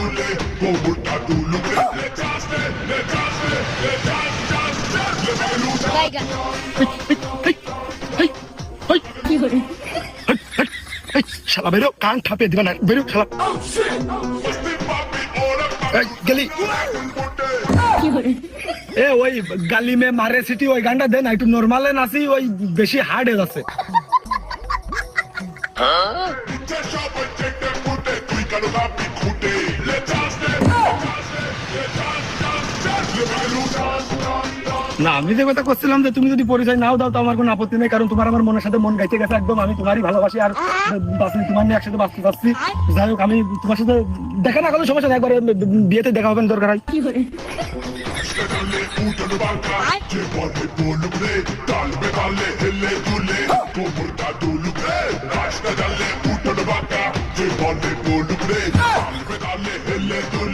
dule, koburta dulu, le chaste, le chaste, le chaste, le belusa. বাইগান কি করে শালা বেরো, কান ঠাপে দিবা না, বেরো শালা। Oh shit, Masti papi ora এই, গেলি কি করে এ ওই গালি মে মারে সিটি ওই গানটা দেন একটু নরমালে নাচি, ওই বেশি হার্ড হয়ে যাচ্ছে। Te shopper take the pute, tui kalo papi kute, le chaste, le chaste, le belusa. না, আমি যে কথা করছিলাম যে তুমি যদি পরিচয় নাও দাও তো আমার কোনো আপত্তি নেই, কারণ তোমার আমার মনের সাথে মন গাইতে গেছে একদম। আমি তোমারই ভালোবাসি আর বাঁচি, তোমার নিয়ে একসাথে বাঁচতে চাচ্ছি। যাই হোক, আমি তোমার সাথে দেখা না করলে সমস্যা নেই, একবার বিয়েতে দেখা হবে না, দরকার হয়। কি করে Aşka dalle utanı banka, cevabe doluk re, dalbe dalle helle dule, koburta doluk re. Aşka dalle utanı banka, cevabe doluk re, dalbe dalle helle dule.